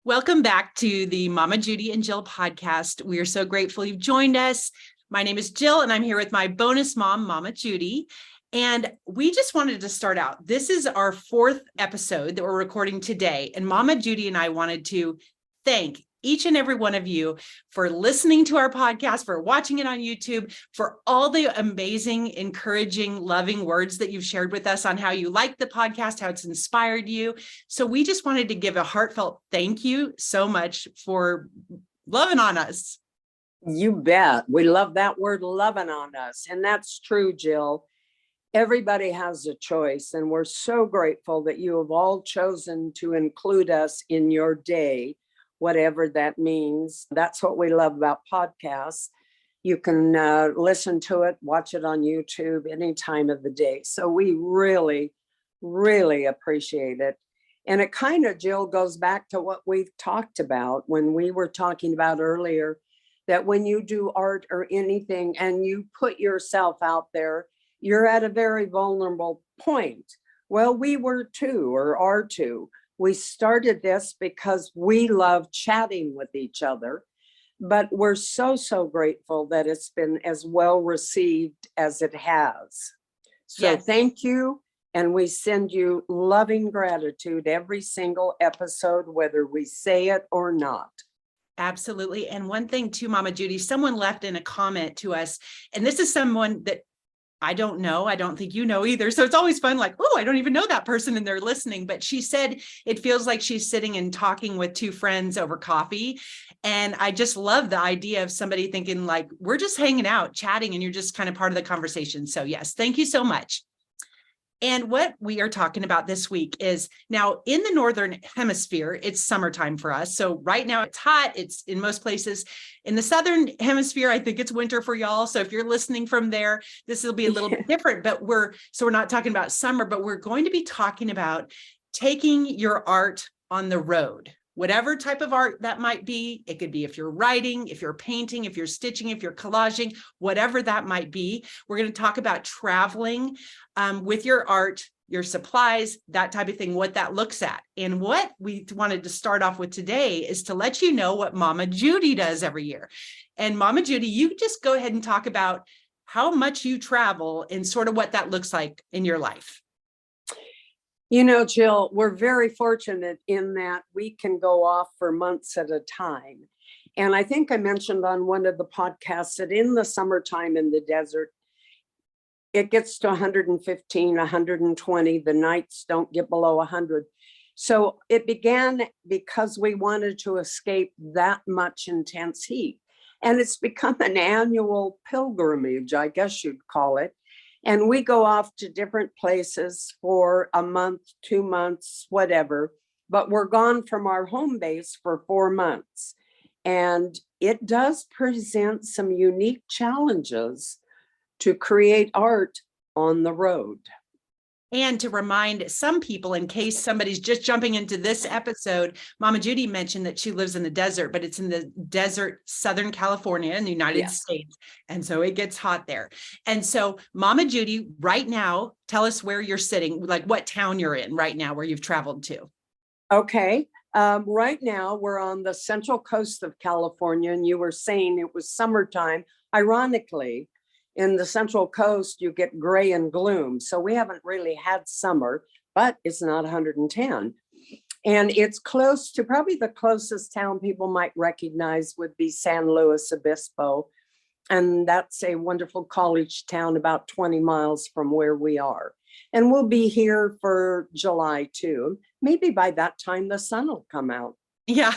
Welcome back to the Mama Judy and Jill podcast. We are so grateful you've joined us. My name is Jill, and I'm here with my bonus mom, Mama Judy. And we just wanted to start out. This is our fourth episode that we're recording today. And Mama Judy and I wanted to thank each and every one of you for listening to our podcast, for watching it on YouTube, for all the amazing, encouraging, loving words that you've shared with us on how you like the podcast, how it's inspired you. So we just wanted to give a heartfelt thank you so much for loving on us. You bet. We love that word, loving on us. And that's true, Jill. Everybody has a choice, and we're so grateful that you have all chosen to include us in your day, whatever that means. That's what we love about podcasts. You can listen to it, watch it on YouTube any time of the day. So we really, really appreciate it. And it kind of, Jill, goes back to what we've talked about when we were talking about earlier, that when you do art or anything and you put yourself out there, you're at a very vulnerable point. Well, we were too, or are too. We started this because we love chatting with each other, but we're so, so grateful that it's been as well received as it has. So yes. Thank you. And we send you loving gratitude every single episode, whether we say it or not. Absolutely. And one thing too, Mama Judy, someone left in a comment to us, and this is someone that I don't know. I don't think you know either. So it's always fun, like, oh, I don't even know that person and they're listening. But she said it feels like she's sitting and talking with two friends over coffee. And I just love the idea of somebody thinking like, we're just hanging out, chatting, and you're just kind of part of the conversation. So yes, thank you so much. And what we are talking about this week is now in the Northern Hemisphere, it's summertime for us. So right now it's hot. It's in most places. In the Southern Hemisphere, I think it's winter for y'all. So if you're listening from there, this will be a little bit different, but we're not talking about summer, but we're going to be talking about taking your art on the road. Whatever type of art that might be, it could be if you're writing, if you're painting, if you're stitching, if you're collaging, whatever that might be. We're going to talk about traveling with your art, your supplies, that type of thing, what that looks at. And what we wanted to start off with today is to let you know what Mama Judy does every year. And Mama Judy, you just go ahead and talk about how much you travel and sort of what that looks like in your life. You know, Jill, we're very fortunate in that we can go off for months at a time. And I think I mentioned on one of the podcasts that in the summertime in the desert, it gets to 115, 120. The nights don't get below 100. So it began because we wanted to escape that much intense heat. And it's become an annual pilgrimage, I guess you'd call it. And we go off to different places for a month, 2 months, whatever, but we're gone from our home base for 4 months. And it does present some unique challenges to create art on the road. And to remind some people, in case somebody's just jumping into this episode, Mama Judy mentioned that she lives in the desert, but it's in the desert, Southern California in the United States. And so it gets hot there. And so Mama Judy, right now, tell us where you're sitting, like what town you're in right now, where you've traveled to. Okay. Right now we're on the central coast of California, and you were saying it was summertime. Ironically, in the Central Coast, you get gray and gloom. So we haven't really had summer, but it's not 110. And it's close to, probably the closest town people might recognize would be San Luis Obispo. And that's a wonderful college town about 20 miles from where we are. And we'll be here for July too. Maybe by that time the sun will come out. Yeah.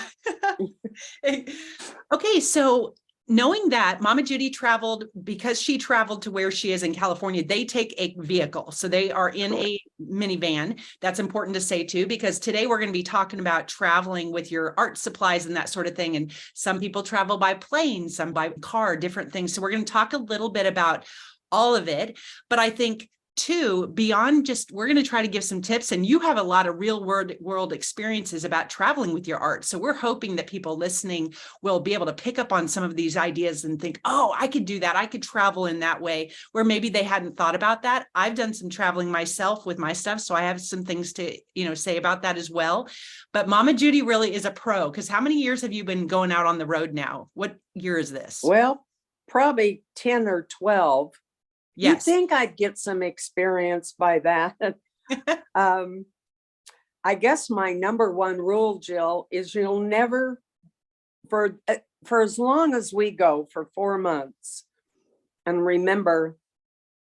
Okay, so knowing that Mama Judy traveled, because she traveled to where she is in California, they take a vehicle. So they are in a minivan. That's important to say too, because today we're going to be talking about traveling with your art supplies and that sort of thing. And some people travel by plane, some by car, different things. So we're going to talk a little bit about all of it. But I think two, beyond just, we're going to try to give some tips, and you have a lot of real world experiences about traveling with your art. So we're hoping that people listening will be able to pick up on some of these ideas and think, oh, I could do that. I could travel in that way, where maybe they hadn't thought about that. I've done some traveling myself with my stuff, so I have some things to, say about that as well. But Mama Judy really is a pro, because how many years have you been going out on the road now? What year is this? Well, probably 10 or 12. You'd Yes. think I'd get some experience by that. I guess my number one rule, Jill, is you'll never, for as long as we go, for 4 months, and remember,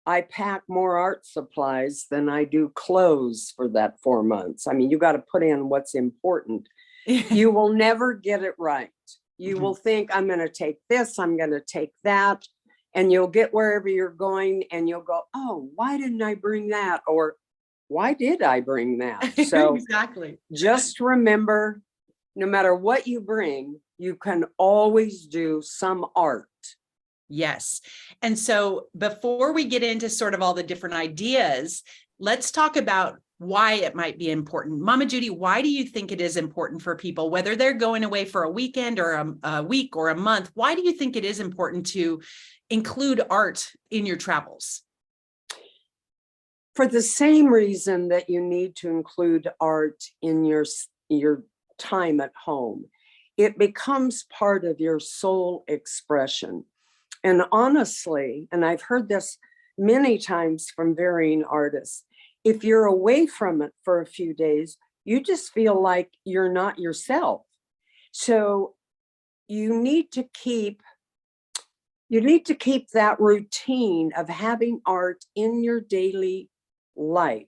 I pack more art supplies than I do clothes for that 4 months. I mean, you got to put in what's important. You will never get it right. You will think, I'm going to take this, I'm going to take that. And you'll get wherever you're going and you'll go, oh, why didn't I bring that? Or why did I bring that? So exactly. Just remember, no matter what you bring, you can always do some art. Yes. And so before we get into sort of all the different ideas, let's talk about why it might be important. Mama Judy, why do you think it is important for people, whether they're going away for a weekend or a week or a month? Why do you think it is important to include art in your travels? For the same reason that you need to include art in your time at home. It becomes part of your soul expression. And honestly, and I've heard this many times from varying artists, if you're away from it for a few days, you just feel like you're not yourself. So you need to keep that routine of having art in your daily life,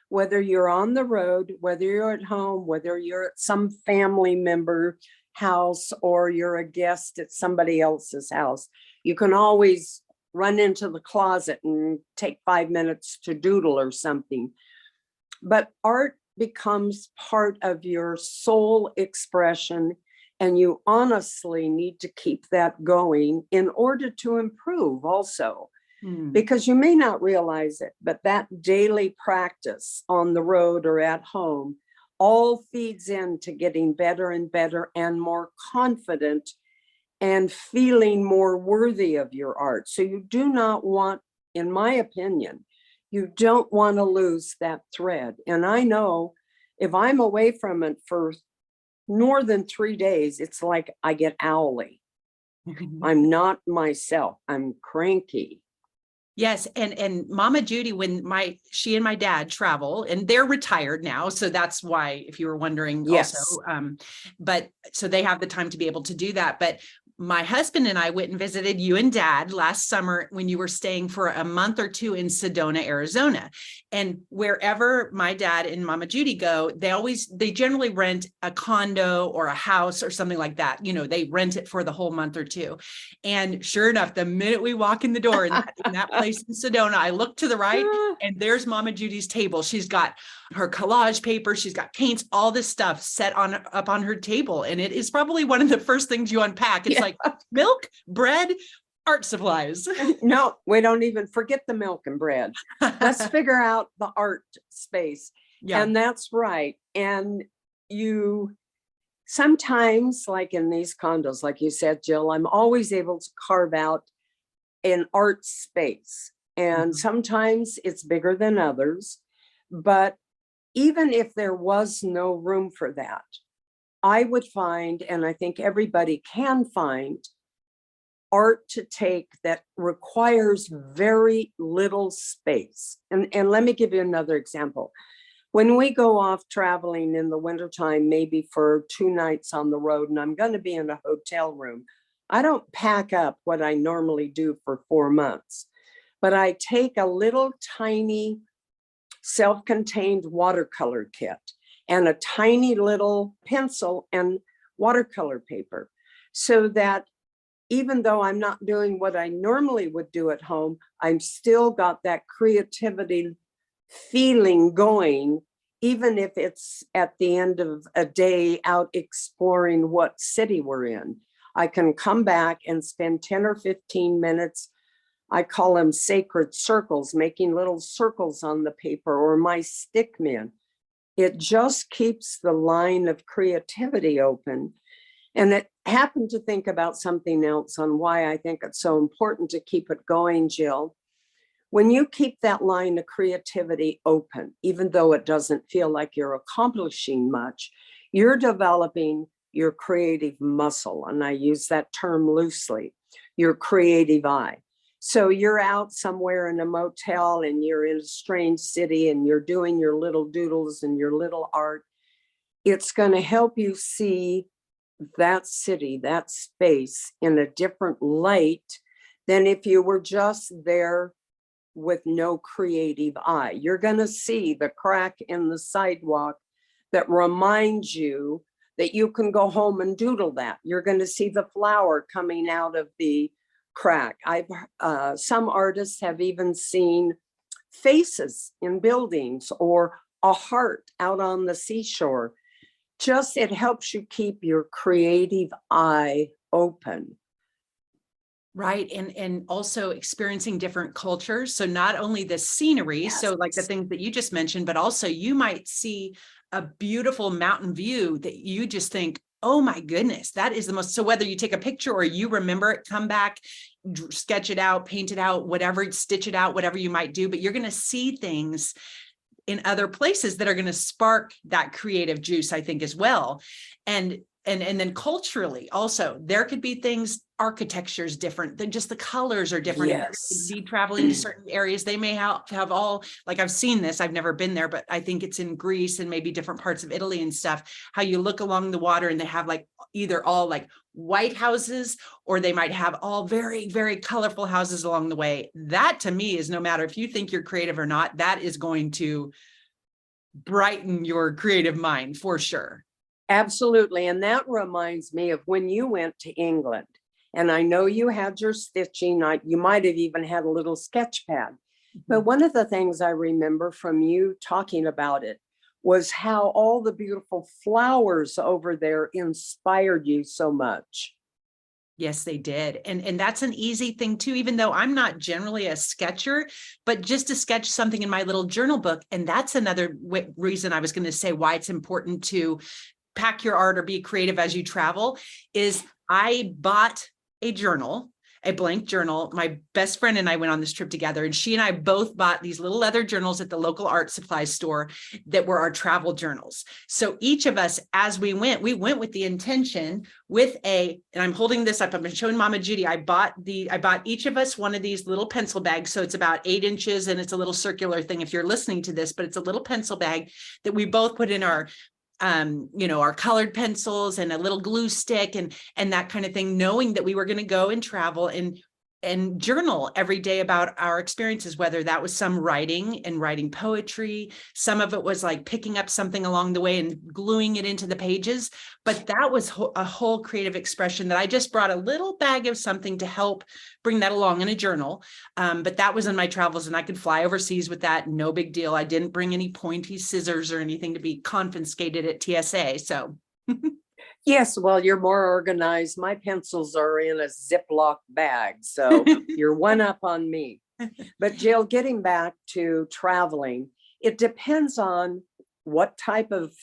whether you're on the road, whether you're at home, whether you're at some family member house, or you're a guest at somebody else's house. You can always run into the closet and take 5 minutes to doodle or something. But art becomes part of your soul expression, and you honestly need to keep that going in order to improve also. Because you may not realize it, but that daily practice on the road or at home all feeds into getting better and better and more confident and feeling more worthy of your art. So you do not want, in my opinion, you don't want to lose that thread. And I know if I'm away from it for more than 3 days, it's like I get owly. I'm not myself. I'm cranky. Yes. And Mama Judy, when she and my dad travel, and they're retired now. So that's why, if you were wondering, Yes. also, but so they have the time to be able to do that. But my husband and I went and visited you and Dad last summer when you were staying for a month or two in Sedona, Arizona. And wherever my dad and Mama Judy go, they generally rent a condo or a house or something like that. They rent it for the whole month or two. And sure enough, the minute we walk in the door in that place in Sedona, I look to the right and there's Mama Judy's table. She's got her collage paper, she's got paints, all this stuff set up on her table. And it is probably one of the first things you unpack. It's like milk, bread, art supplies. No, we don't even forget the milk and bread. Let's figure out the art space. Yeah. And that's right. And you sometimes, like in these condos, like you said, Jill, I'm always able to carve out an art space. And sometimes it's bigger than others. But even if there was no room for that, I would find, and I think everybody can find, art to take that requires very little space. And let me give you another example. When we go off traveling in the wintertime, maybe for 2 nights on the road, and I'm going to be in a hotel room, I don't pack up what I normally do for 4 months, but I take a little tiny self-contained watercolor kit and a tiny little pencil and watercolor paper, so that even though I'm not doing what I normally would do at home, I'm still got that creativity feeling going, even if it's at the end of a day out exploring what city we're in. I can come back and spend 10 or 15 minutes I call them sacred circles, making little circles on the paper, or my stick men. It just keeps the line of creativity open. And it happened to think about something else on why I think it's so important to keep it going, Jill. When you keep that line of creativity open, even though it doesn't feel like you're accomplishing much, you're developing your creative muscle. And I use that term loosely, your creative eye. So you're out somewhere in a motel and you're in a strange city and you're doing your little doodles and your little art. It's going to help you see that city, that space in a different light than if you were just there with no creative eye. You're going to see the crack in the sidewalk that reminds you that you can go home and doodle that. You're going to see the flower coming out of the crack. Some artists have even seen faces in buildings or a heart out on the seashore. Just, it helps you keep your creative eye open. Right. And also experiencing different cultures. So not only the scenery, Yes. so like the things that you just mentioned, but also you might see a beautiful mountain view that you just think, oh my goodness, that is the most. So whether you take a picture or you remember it, come back, sketch it out, paint it out, whatever, stitch it out, whatever you might do, but you're going to see things in other places that are going to spark that creative juice, I think, as well. And then culturally also, there could be things, architecture is different, than just the colors are different. Yes. Be traveling to certain areas, they may have all, like I've seen this, I've never been there, but I think it's in Greece and maybe different parts of Italy and stuff, how you look along the water and they have like either all like white houses, or they might have all very, very colorful houses along the way. That to me is, no matter if you think you're creative or not, that is going to brighten your creative mind for sure. Absolutely. And that reminds me of when you went to England. And I know you had your stitching, you might have even had a little sketch pad. But one of the things I remember from you talking about it was how all the beautiful flowers over there inspired you so much. Yes, they did. And that's an easy thing too, even though I'm not generally a sketcher, but just to sketch something in my little journal book. And that's another reason I was going to say why it's important to pack your art or be creative as you travel, is I bought a journal, a blank journal. My best friend and I went on this trip together, and she and I both bought these little leather journals at the local art supply store that were our travel journals. So each of us, as we went with the intention and I'm holding this up, I'm showing Mama Judy, I bought each of us one of these little pencil bags. So it's about 8 inches and it's a little circular thing if you're listening to this, but it's a little pencil bag that we both put in our our colored pencils and a little glue stick and that kind of thing, knowing that we were going to go and travel and journal every day about our experiences, whether that was some writing and writing poetry. Some of it was like picking up something along the way and gluing it into the pages. But that was a whole creative expression that I just brought a little bag of something to help bring that along in a journal. But that was in my travels, and I could fly overseas with that. No big deal. I didn't bring any pointy scissors or anything to be confiscated at TSA. So Yes, well, you're more organized. My pencils are in a Ziploc bag, so you're one up on me. But Jill, getting back to traveling, it depends on what type of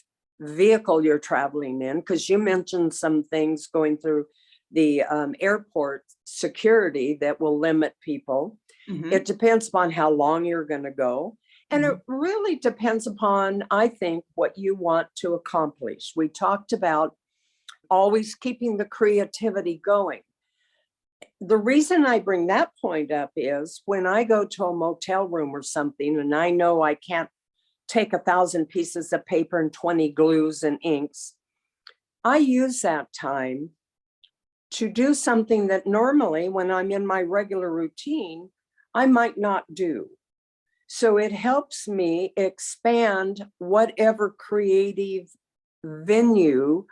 vehicle you're traveling in, because you mentioned some things going through the airport security that will limit people. It depends upon how long you're going to go. And it really depends upon, I think, what you want to accomplish. We talked about always keeping the creativity going. The reason I bring that point up is when I go to a motel room or something, and I know I can't take 1,000 pieces of paper and 20 glues and inks, I use that time to do something that normally when I'm in my regular routine, I might not do. So it helps me expand whatever creative venue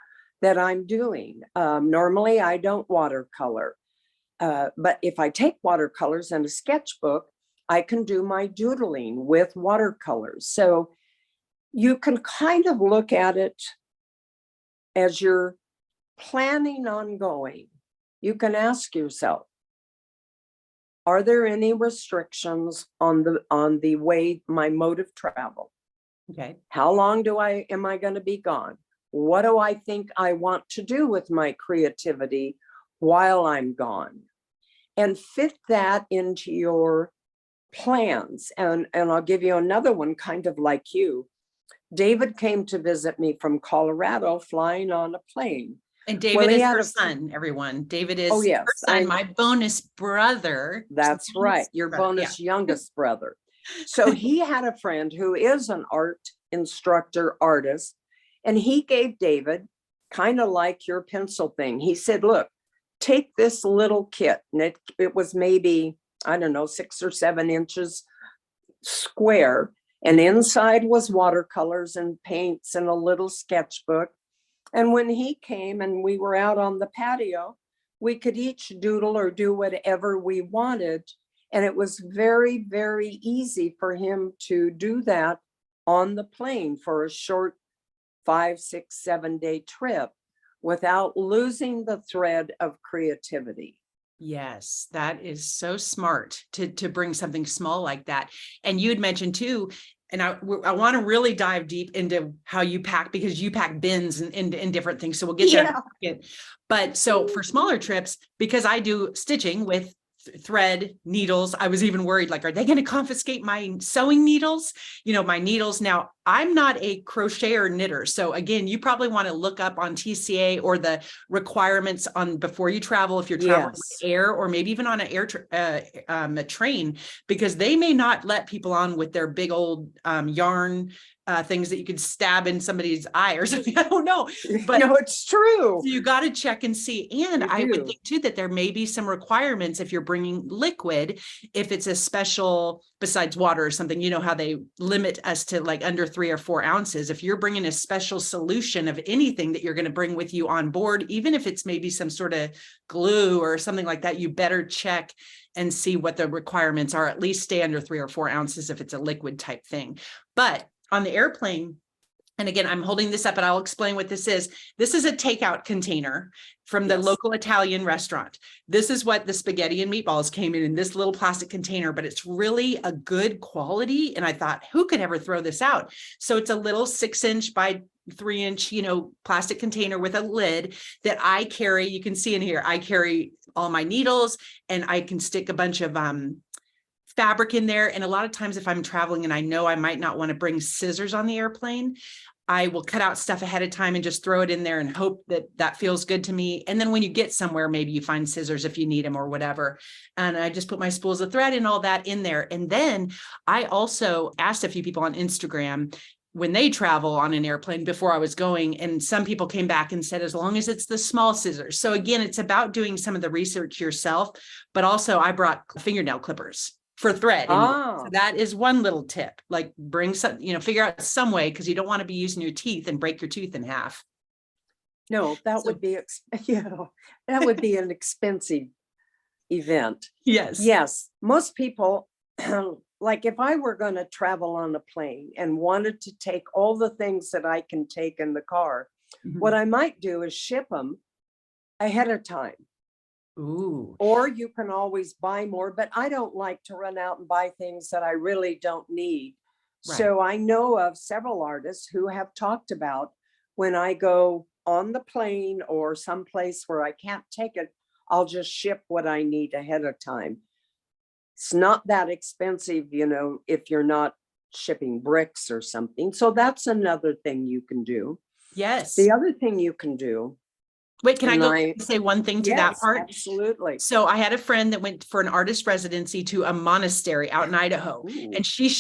that I'm doing. Normally I don't watercolor, but if I take watercolors and a sketchbook, I can do my doodling with watercolors. So you can kind of look at it as you're planning on going. You can ask yourself, Are there any restrictions on the way, my mode of travel? Okay. How long am I going to be gone? What do I think I want to do with my creativity while I'm gone? And fit that into your plans. And I'll give you another one, kind of like you. David came to visit me from Colorado, flying on a plane. And Well, David he is had her a son, everyone. David is Oh, her yes, son, my bonus brother. that's right, your Brother, yeah. bonus youngest brother. So he had a friend who is an art instructor, artist, and he gave David, kind of like your pencil thing. He said, look, take this little kit. And it was maybe, I don't know, 6 or 7 inches square. And inside was watercolors and paints and a little sketchbook. And when he came and we were out on the patio, we could each doodle or do whatever we wanted. And it was very, very easy for him to do that on the plane for a short 5, 6, 7-day trip without losing the thread of creativity. Yes, that is so smart to bring something small like that. And you had mentioned too, and I want to really dive deep into how you pack, because you pack bins and different things. So we'll get there in a second. But so for smaller trips, because I do stitching with thread, needles, I was even worried, like, are they going to confiscate my sewing needles? My needles. Now, I'm not a crocheter knitter. So again, you probably want to look up on TCA or the requirements on before you travel, if you're traveling by air or maybe even on a train, because they may not let people on with their big old yarn things that you could stab in somebody's eye or something. I don't know, but no, it's true. You got to check and see. And You I would do. think too that there may be some requirements if you're bringing liquid, if it's a special, besides water or something, how they limit us to like under 3 or 4 ounces. If you're bringing a special solution of anything that you're going to bring with you on board, even if it's maybe some sort of glue or something like that, you better check and see what the requirements are. At least stay under 3 or 4 ounces if it's a liquid type thing. But on the airplane, and again, I'm holding this up and I'll explain what this is. This is a takeout container from the local Italian restaurant. This is what the spaghetti and meatballs came in this little plastic container, but it's really a good quality. And I thought, who could ever throw this out? So it's a little 6-inch by 3-inch, plastic container with a lid that I carry. You can see in here, I carry all my needles and I can stick a bunch of fabric in there. And a lot of times if I'm traveling and I know I might not want to bring scissors on the airplane, I will cut out stuff ahead of time and just throw it in there and hope that that feels good to me. And then when you get somewhere, maybe you find scissors if you need them or whatever. And I just put my spools of thread and all that in there. And then I also asked a few people on Instagram when they travel on an airplane before I was going, and some people came back and said, as long as it's the small scissors. So again, it's about doing some of the research yourself, but also I brought fingernail clippers for thread. So that is one little tip, like bring some, figure out some way, because you don't want to be using your teeth and break your tooth in half. No, that would be, that would be an expensive event. Yes. Most people, like if I were going to travel on a plane and wanted to take all the things that I can take in the car, what I might do is ship them ahead of time. Ooh. Or you can always buy more, but I don't like to run out and buy things that I really don't need. Right. So I know of several artists who have talked about, when I go on the plane or someplace where I can't take it, I'll just ship what I need ahead of time. It's not that expensive, if you're not shipping bricks or something. So that's another thing you can do. Yes. The other thing you can do. Wait, can I say one thing to that part? Absolutely. So I had a friend that went for an artist residency to a monastery out in Idaho. Ooh. And she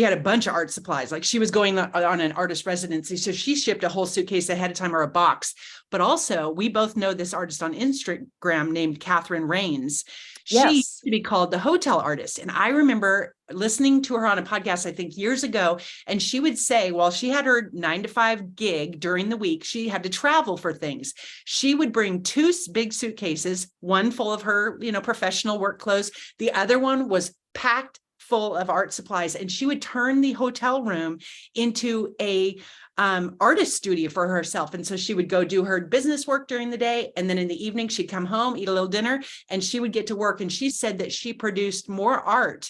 had a bunch of art supplies. Like she was going on an artist residency. So she shipped a whole suitcase ahead of time or a box. But also we both know this artist on Instagram named Catherine Rains. She used to be called the hotel artist. And I remember listening to her on a podcast, I think years ago, and she would say, while she had her 9-to-5 gig during the week, she had to travel for things. She would bring 2 big suitcases, one full of her, professional work clothes. The other one was packed full of art supplies, and she would turn the hotel room into a artist studio for herself. And so she would go do her business work during the day, and then in the evening she'd come home, eat a little dinner, and she would get to work. And she said that she produced more art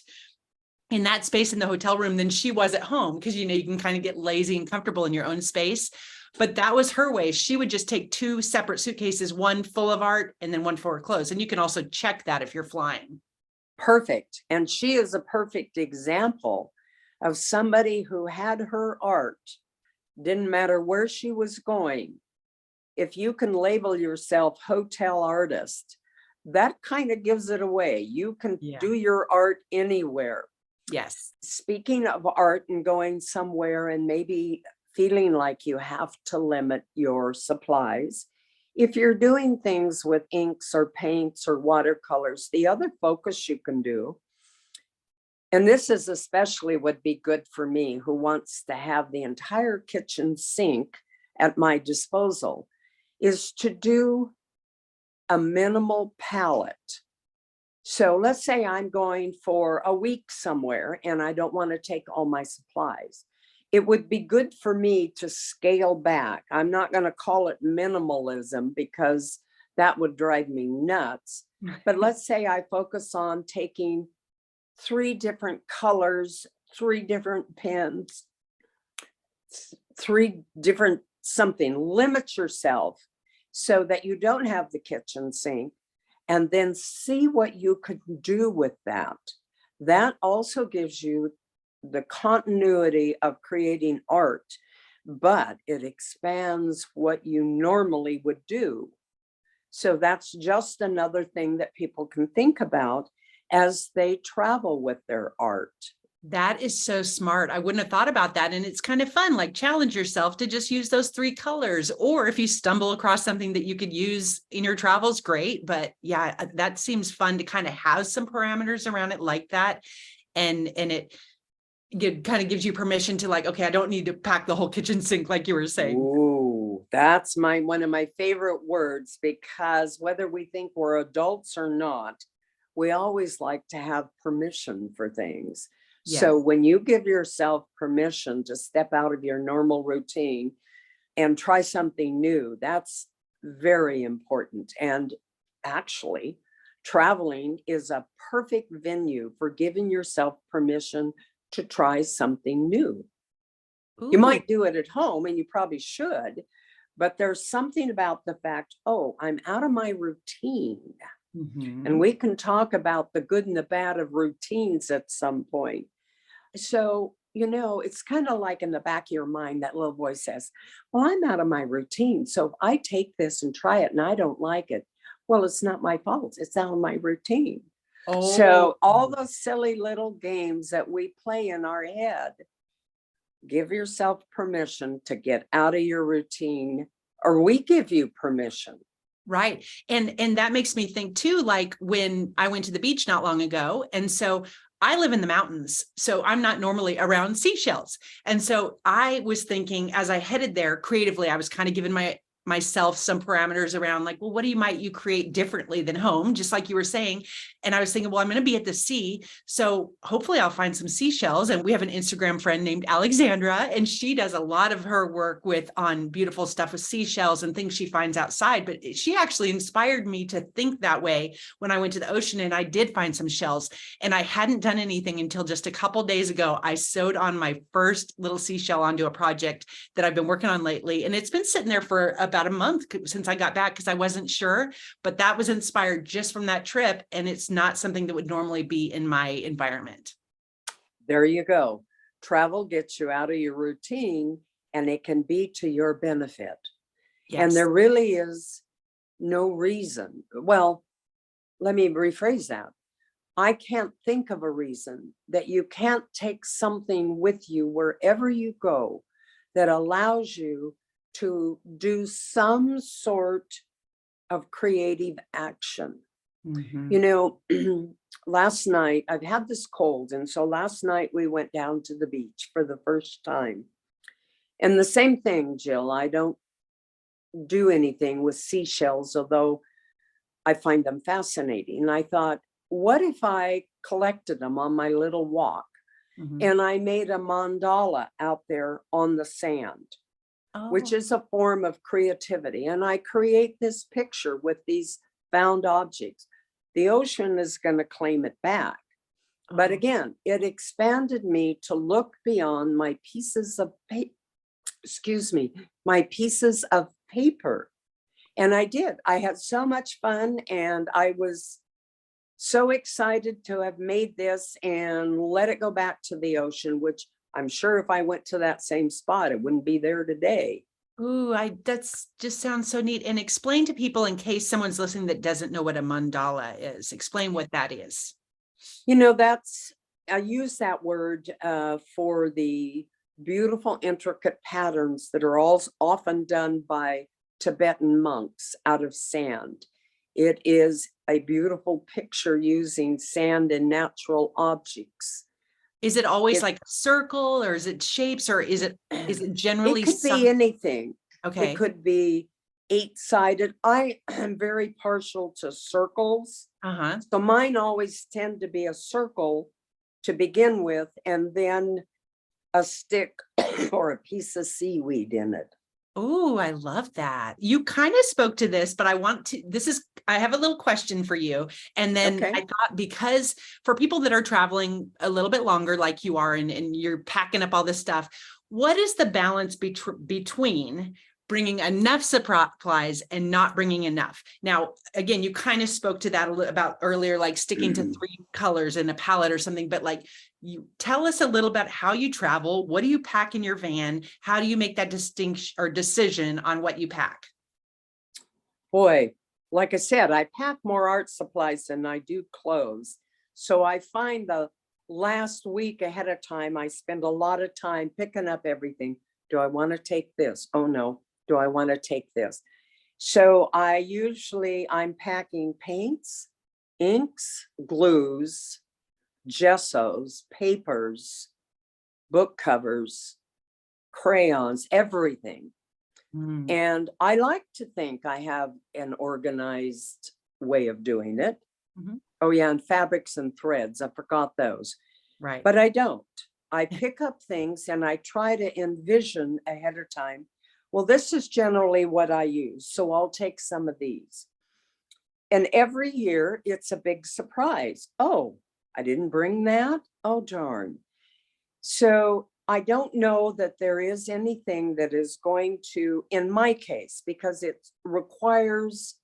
in that space in the hotel room than she was at home, because you can kind of get lazy and comfortable in your own space. But that was her way. She would just take 2 separate suitcases, one full of art and then one for her clothes. And you can also check that if you're flying. Perfect. And she is a perfect example of somebody who had her art. Didn't matter where she was going. If you can label yourself hotel artist, that kind of gives it away. You can do your art anywhere. Yes. Speaking of art and going somewhere and maybe feeling like you have to limit your supplies, if you're doing things with inks or paints or watercolors, the other focus you can do, and this is especially would be good for me, who wants to have the entire kitchen sink at my disposal, is to do a minimal palette. So let's say I'm going for a week somewhere and I don't want to take all my supplies. It would be good for me to scale back. I'm not going to call it minimalism because that would drive me nuts. But let's say I focus on taking 3 different colors, 3 different pens, 3 different something. Limit yourself so that you don't have the kitchen sink, and then see what you could do with that. That also gives you the continuity of creating art, but it expands what you normally would do. So that's just another thing that people can think about as they travel with their art. That is so smart. I wouldn't have thought about that. And it's kind of fun, like challenge yourself to just use those 3 colors. Or if you stumble across something that you could use in your travels, great. But yeah, that seems fun to kind of have some parameters around it like that. And it kind of gives you permission to like, okay, I don't need to pack the whole kitchen sink like you were saying. Ooh, that's one of my favorite words, because whether we think we're adults or not, we always like to have permission for things. Yes. So when you give yourself permission to step out of your normal routine and try something new, that's very important. And actually, traveling is a perfect venue for giving yourself permission to try something new. Ooh. You might do it at home, and you probably should, but there's something about the fact, oh, I'm out of my routine. Mm-hmm. And we can talk about the good and the bad of routines at some point. So, it's kind of like in the back of your mind, that little voice says, well, I'm out of my routine. So if I take this and try it and I don't like it, well, it's not my fault. It's out of my routine. Oh. So all those silly little games that we play in our head, give yourself permission to get out of your routine, or we give you permission. Right. And that makes me think too, like when I went to the beach not long ago. And so I live in the mountains, so I'm not normally around seashells. And so I was thinking, as I headed there creatively, I was kind of giving myself some parameters around like, well, what might you create differently than home, just like you were saying. And I was thinking, well, I'm going to be at the sea, so hopefully I'll find some seashells. And we have an Instagram friend named Alexandra, and she does a lot of her work on beautiful stuff with seashells and things she finds outside. But she actually inspired me to think that way when I went to the ocean, and I did find some shells, and I hadn't done anything until just a couple days ago. I sewed on my first little seashell onto a project that I've been working on lately, and it's been sitting there for about a month since I got back, because I wasn't sure, but that was inspired just from that trip. And it's not something that would normally be in my environment. There you go. Travel gets you out of your routine, and it can be to your benefit. Yes. And there really is no reason. Well, let me rephrase that. I can't think of a reason that you can't take something with you wherever you go that allows you to do some of creative action. Mm-hmm. Last night, I've had this cold, and so last night we went down to the beach for the first time. And the same thing, Jill, I don't do anything with seashells, although I find them fascinating. And I thought, what if I collected them on my little walk. Mhm. And I made a mandala out there on the sand, which Oh, is a form of creativity. And I create this picture with these found objects. The ocean is going to claim it back. But oh. again, it expanded me to look beyond my pieces of paper, my pieces of paper. And I did. I had so much fun, and I was so excited to have made this and let it go back to the ocean, which I'm sure if I went to that same spot, it wouldn't be there today. Ooh, that's just sounds so neat. And explain to people in case someone's listening that doesn't know what a mandala is. Explain what that is. You know, I use that word for the beautiful, intricate patterns that are all often done by Tibetan monks out of sand. It is a beautiful picture using sand and natural objects. Is it always It, like a circle, or is it shapes, or is it generally it could be anything. It Okay. could be 8-sided. I am very partial to circles. Uh-huh. So mine always tend to be a circle to begin with, and then a stick or a piece of seaweed in it. Oh, I love that. You kind of spoke to this, but I have a little question for you. And then Okay. I thought, because for people that are traveling a little bit longer, like you are, and you're packing up all this stuff, what is the balance between bringing enough supplies and not bringing enough? Now, again, you kind of spoke to that about earlier, like sticking to 3 colors in a palette or something, but like, you tell us a little about how you travel. What do you pack in your van? How do you make that distinction or decision on what you pack? Boy, like I said, I pack more art supplies than I do clothes. So I find the last week ahead of time, I spend a lot of time picking up everything. Do I want to take this? Oh no. Do I want to take this? So I'm packing paints, inks, glues, gessos, papers, book covers, crayons, everything. Mm, And I like to think I have an organized way of doing it. mhm. Oh, yeah, and fabrics and threads. I forgot those, Right. but I don't. I pick up things and I try to envision ahead of time. Well, this is generally what I use, so I'll take some of these. And every year it's a big surprise. Oh, I didn't bring that. Oh, darn. So I don't know that there is anything that is going to, in my case, because it requires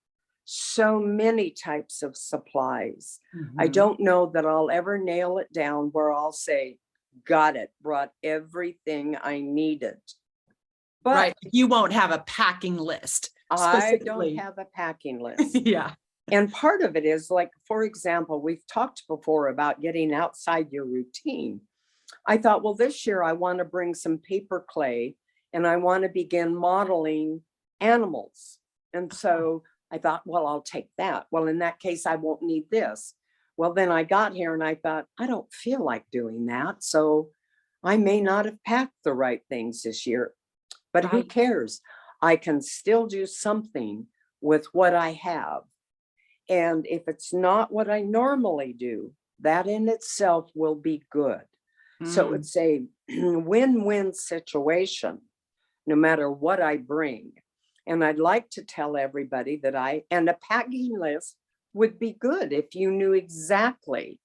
so many types of supplies. I Mhm. don't know that I'll ever nail it down where I'll say, got it, brought everything I needed. But Right. You won't have a packing list I don't specifically. have a packing list. Yeah. And part of it is like, for example, we've talked before about getting outside your routine. I thought, well, this year I want to bring some paper clay and I want to begin modeling animals. And so I thought, well, I'll take that. Well, in that case, I won't need this. Well, then I got here and I thought, I don't feel like doing that. So I may not have packed the right things this year, but who Right. cares? I can still do something with what I have. And if it's not what I normally do, that in itself will be good. So Mm. it's a win-win situation, no matter what I bring. And I'd like to tell everybody that and a packing list would be good if you knew exactly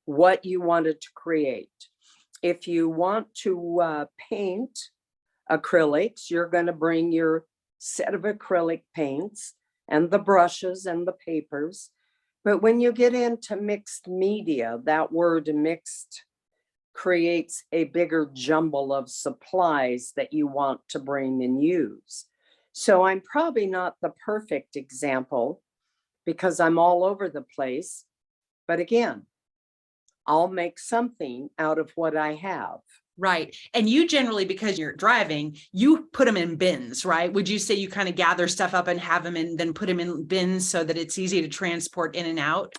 what you wanted to create. If you want to paint acrylics, you're going to bring your set of acrylic paints and the brushes and the papers. But when you get into mixed media, that word mixed creates a bigger jumble of supplies that you want to bring and use. So I'm probably not the perfect example because I'm all over the place. But again, I'll make something out of what I have. Right. And you generally, because you're driving, you put them in bins, right? Would you say you kind of gather stuff up and have them and then put them in bins so that it's easy to transport in and out?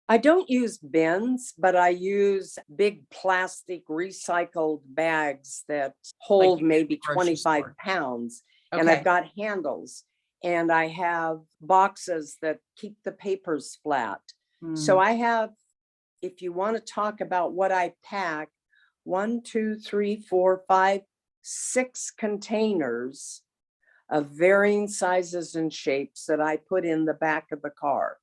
I don't use bins, but I use big plastic recycled bags that Like hold you get at maybe the grocery 25 store. pounds. And I've Okay. got handles and I have boxes that keep the papers flat. So Mm. I have if you want to talk about what I pack, 1, 2, 3, 4, 5, 6 containers of varying sizes and shapes that I put in the back of the car.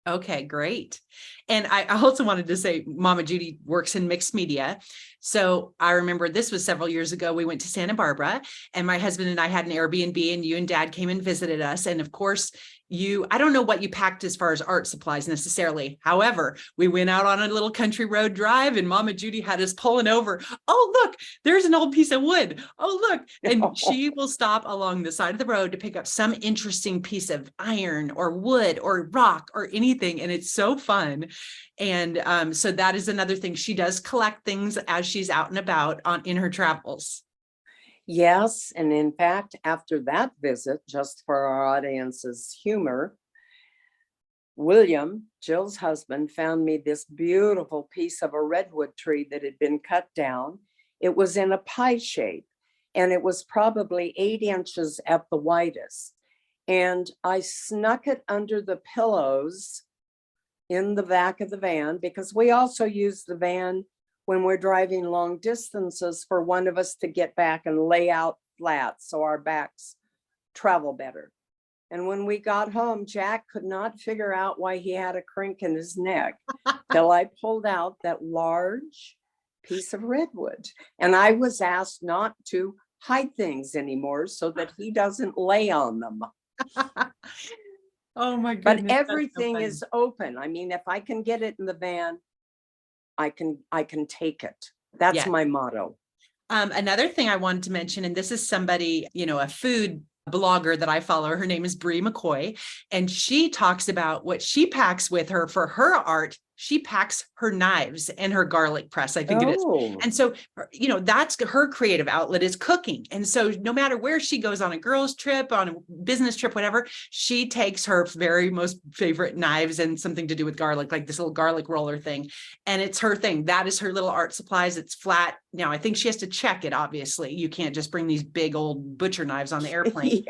Okay, great. And I also wanted to say Mama Judy works in mixed media. So I remember this was several years ago. We went to Santa Barbara and my husband and I had an Airbnb and you and Dad came and visited us. And of course, I don't know what you packed as far as art supplies necessarily. However, we went out on a little country road drive and Mama Judy had us pulling over. Oh, look, there's an old piece of wood. Oh, look. And she will stop along the side of the road to pick up some interesting piece of iron or wood or rock or anything. And it's so fun. And so that is another thing. She does collect things as she's out and about in her travels. Yes, and in fact, after that visit, just for our audience's humor, William, Jill's husband, found me this beautiful piece of a redwood tree that had been cut down. It was in a pie shape, and it was probably 8 inches at the widest. And I snuck it under the pillows in the back of the van, because we also use the van when we're driving long distances for one of us to get back and lay out flat so our backs travel better. And when we got home, Jack could not figure out why he had a crink in his neck till I pulled out that large piece of redwood. And I was asked not to hide things anymore so that he doesn't lay on them. Oh my goodness. But everything is open. I mean, if I can get it in the van, I can take it. That's my motto. Another thing I wanted to mention, and this is somebody, a food blogger that I follow. Her name is Bree McCoy, and she talks about what she packs with her for her art. She packs her knives and her garlic press, I think it is. And so, that's her creative outlet is cooking. And so no matter where she goes on a girls trip, on a business trip, whatever, she takes her very most favorite knives and something to do with garlic, like this little garlic roller thing. And it's her thing. That is her little art supplies. It's flat. Now, I think she has to check it, obviously. You can't just bring these big old butcher knives on the airplane.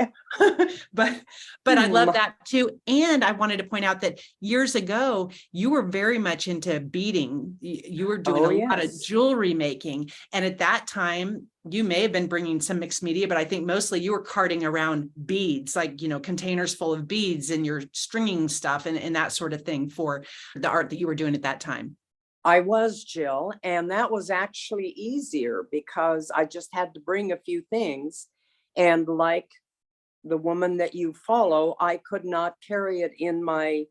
But I love that too. And I wanted to point out that years ago, you were very much into beading. You were doing a lot of jewelry making. And at that time, you may have been bringing some mixed media, but I think mostly you were carting around beads, like, containers full of beads and you're stringing stuff and that sort of thing for the art that you were doing at that time. I was, Jill, and that was actually easier because I just had to bring a few things. And like the woman that you follow, I could not carry it in my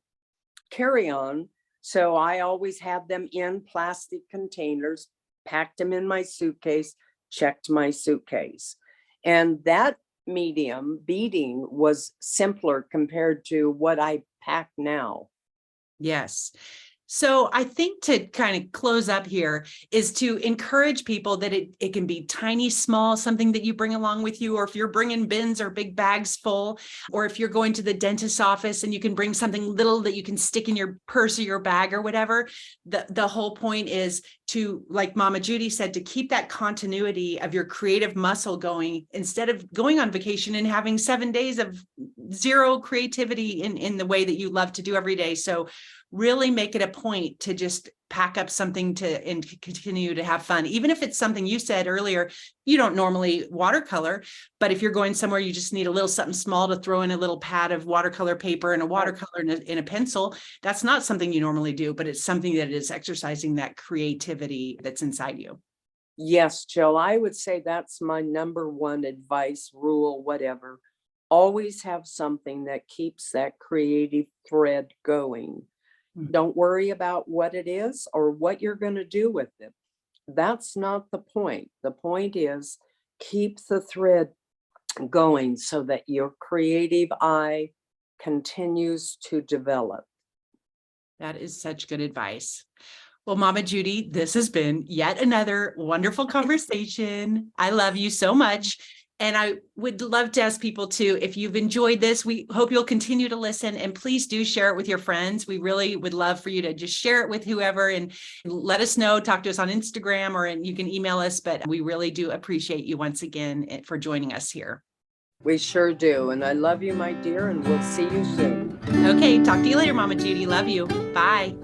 carry-on. So I always had them in plastic containers, packed them in my suitcase, checked my suitcase. And that medium, beading, was simpler compared to what I pack now. Yes. So I think to kind of close up here is to encourage people that it can be tiny, small, something that you bring along with you, or if you're bringing bins or big bags full, or if you're going to the dentist's office and you can bring something little that you can stick in your purse or your bag or whatever. The whole point is to, like Mama Judy said, to keep that continuity of your creative muscle going instead of going on vacation and having 7 days of zero creativity in the way that you love to do every day. So really make it a point to just pack up something and continue to have fun. Even if it's something you said earlier, you don't normally watercolor, but if you're going somewhere, you just need a little something small to throw in a little pad of watercolor paper and a watercolor in a pencil. That's not something you normally do, but it's something that is exercising that creativity that's inside you. Yes, Jill, I would say that's my number one advice, rule, whatever. Always have something that keeps that creative thread going. Don't worry about what it is or what you're going to do with it. That's not the point. The point is keep the thread going so that your creative eye continues to develop. That is such good advice. Well, Mama Judy, this has been yet another wonderful conversation. I love you so much. And I would love to ask people too, if you've enjoyed this, we hope you'll continue to listen and please do share it with your friends. We really would love for you to just share it with whoever and let us know, talk to us on Instagram or you can email us, but we really do appreciate you once again for joining us here. We sure do. And I love you, my dear, and we'll see you soon. Okay, talk to you later, Mama Judy. Love you. Bye.